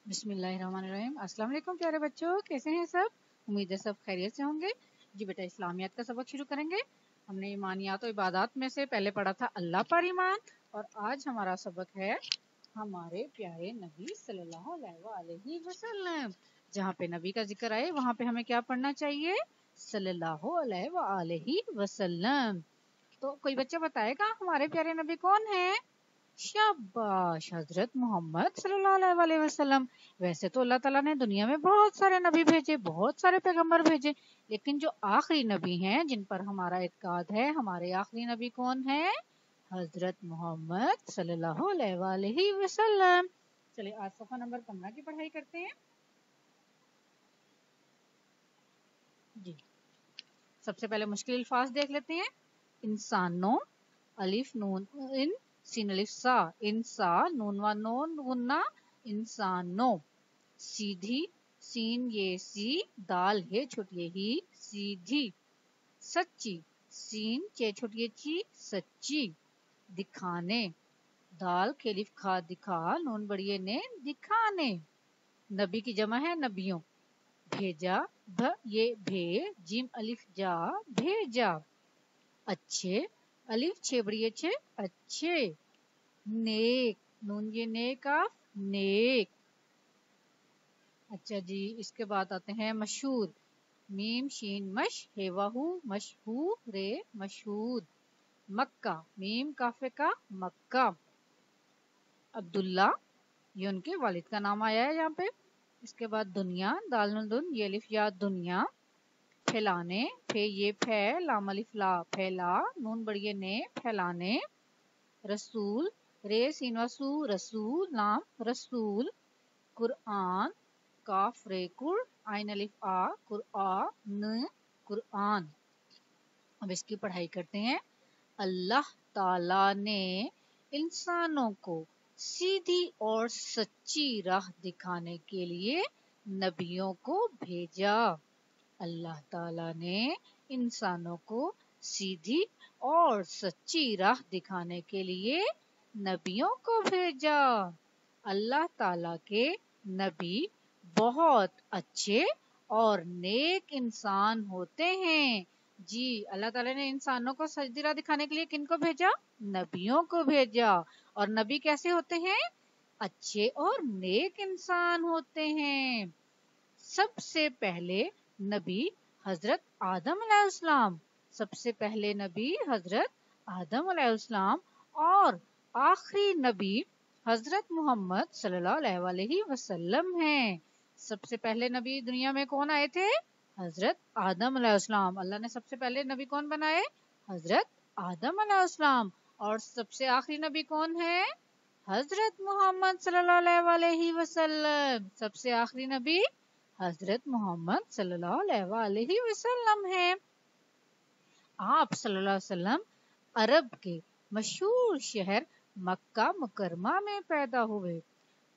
بسم اللہ الرحمن الرحیم۔ السلام علیکم پیارے بچوں، کیسے ہیں سب؟ امید ہے سب خیریت سے ہوں گے۔ جی بیٹا، اسلامیات کا سبق شروع کریں گے۔ ہم نے ایمانیات و عبادات میں سے پہلے پڑھا تھا اللہ پر ایمان، اور آج ہمارا سبق ہے ہمارے پیارے نبی صلی اللہ علیہ وآلہ وسلم۔ جہاں پہ نبی کا ذکر آئے وہاں پہ ہمیں کیا پڑھنا چاہیے؟ صلی اللہ علیہ وآلہ وسلم۔ تو کوئی بچہ بتائے گا ہمارے پیارے نبی کون ہیں؟ شاباش، حضرت محمد صلی اللہ علیہ وآلہ وسلم۔ ویسے تو اللہ تعالیٰ نے دنیا میں بہت سارے نبی بھیجے، بہت سارے پیغمبر بھیجے، لیکن جو آخری نبی ہیں جن پر ہمارا اعتقاد ہے، ہمارے آخری نبی کون ہیں؟ حضرت محمد صلی اللہ علیہ وآلہ وسلم۔ چلے آج صفحہ نمبر 15 کی پڑھائی کرتے ہیں۔ جی، سب سے پہلے مشکل الفاظ دیکھ لیتے ہیں۔ انسانوں، الف نون ان سین الف سا، انسا نون و نون غنہ انسانوں۔ سیدھی، سین یہ سی، دال ہے چھوٹی ہی، سیدھی۔ سچی، سین چے چھوٹی چی، سچی۔ دکھانے، دال کھیلف کھا دکھا، نون بڑیے نے دکھانے۔ نبی کی جمع ہے نبیوں۔ بھیجا، بھ یہ بھے، جیم الف جا، بھیجا۔ اچھے، الف چھ بڑیے چھ، اچھے۔ نیک، نون یہ نیک آف، نیک۔ اچھا جی، اس کے بعد آتے ہیں مشہور۔ میم شین مش، ہے واہو، مشہور رے، مشہور۔ مکہ، میم کافے کا، مکہ۔ عبداللہ، یہ ان کے والد کا نام آیا ہے یہاں پہ۔ اس کے بعد دنیا، دال نون دن یہ الف یا، دنیا۔ پھیلانے، پھے یہ پھے، لام الف لا، پھیلا، نون بڑیے نے، پھیلانے۔ رسول، رے سین و سو، رسول، نام رسول۔ قرآن، کاف رے کر، عین الف آ، قرآن، قرآن۔ اب اس کی پڑھائی کرتے ہیں۔ اللہ تعالیٰ نے انسانوں کو سیدھی اور سچی راہ دکھانے کے لیے نبیوں کو بھیجا۔ اللہ تعالیٰ نے انسانوں کو سیدھی اور سچی راہ دکھانے کے لیے نبیوں کو بھیجا۔ اللہ تعالیٰ کے نبی بہت اچھے اور نیک انسان ہوتے ہیں۔ جی، اللہ تعالیٰ نے انسانوں کو سچی راہ دکھانے کے لیے کن کو بھیجا؟ نبیوں کو بھیجا۔ اور نبی کیسے ہوتے ہیں؟ اچھے اور نیک انسان ہوتے ہیں۔ سب سے پہلے نبی حضرت آدم علیہ السلام، سب سے پہلے نبی حضرت آدم علیہ السلام، اور آخری نبی حضرت محمد صلی اللہ علیہ وآلہ وسلم ہیں۔ سب سے پہلے نبی دنیا میں کون آئے تھے؟ حضرت آدم علیہ السلام۔ اللہ نے سب سے پہلے نبی کون بنائے؟ حضرت آدم علیہ السلام۔ اور سب سے آخری نبی کون ہے؟ حضرت محمد صلی اللہ علیہ وآلہ وسلم۔ سب سے آخری نبی حضرت محمد صلی اللہ علیہ وآلہ وسلم ہیں۔ آپ صلی اللہ علیہ وسلم عرب کے مشہور شہر مکہ مکرمہ میں پیدا ہوئے۔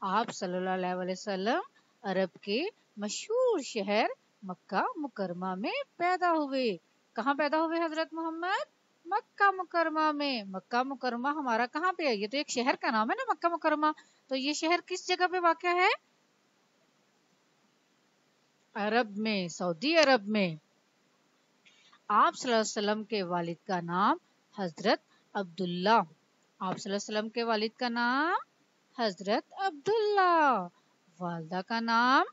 آپ صلی اللہ علیہ وآلہ وسلم عرب کے مشہور شہر مکہ مکرمہ میں پیدا ہوئے۔ کہاں پیدا ہوئے حضرت محمد؟ مکہ مکرمہ میں۔ مکہ مکرمہ ہمارا کہاں پہ ہے؟ یہ تو ایک شہر کا نام ہے نا، مکہ مکرمہ۔ تو یہ شہر کس جگہ پہ واقع ہے؟ عرب میں، سعودی عرب میں۔ آپ صلی اللہ علیہ وسلم کے والد کا نام حضرت عبداللہ۔ آپ صلی اللہ علیہ وسلم کے والد کا نام حضرت عبداللہ۔ والدہ کا نام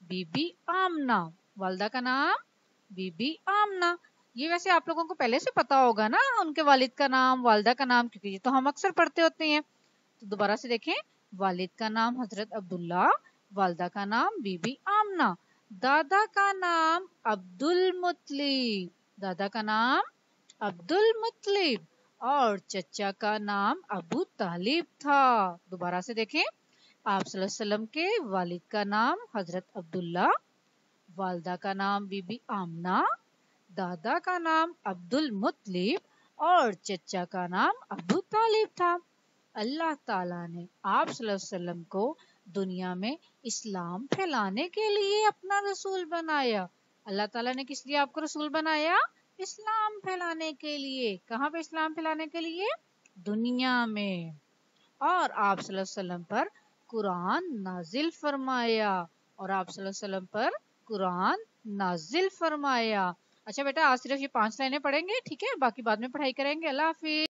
بی بی آمنہ۔ والدہ کا نام بی بی آمنہ۔ یہ ویسے آپ لوگوں کو پہلے سے پتا ہوگا نا، ان کے والد کا نام، والدہ کا نام، کیونکہ یہ تو ہم اکثر پڑھتے ہوتے ہیں۔ تو دوبارہ سے دیکھیں، والد کا نام حضرت عبداللہ، والدہ کا نام بی بی آمنہ، دادا کا نام عبد المطلب، دادا کا نام عبد المطلب، اور چچا کا نام ابو طالب تھا۔ دوبارہ سے دیکھیں، آپ صلی اللہ علیہ وسلم کے والد کا نام حضرت عبداللہ، والدہ کا نام بی بی آمنہ، دادا کا نام عبد المطلب، اور چچا کا نام ابو طالب تھا۔ اللہ تعالیٰ نے آپ صلی اللہ علیہ وسلم کو دنیا میں اسلام پھیلانے کے لیے اپنا رسول بنایا۔ اللہ تعالیٰ نے کس لیے آپ کو رسول بنایا؟ اسلام پھیلانے کے لیے۔ کہاں پہ اسلام پھیلانے کے لیے؟ دنیا میں۔ اور آپ صلی اللہ علیہ وسلم پر قرآن نازل فرمایا، اور آپ صلی اللہ علیہ وسلم پر قرآن نازل فرمایا۔ اچھا بیٹا آج صرف یہ 5 لائنیں پڑھیں گے، ٹھیک ہے، باقی بعد میں پڑھائی کریں گے۔ اللہ حافظ۔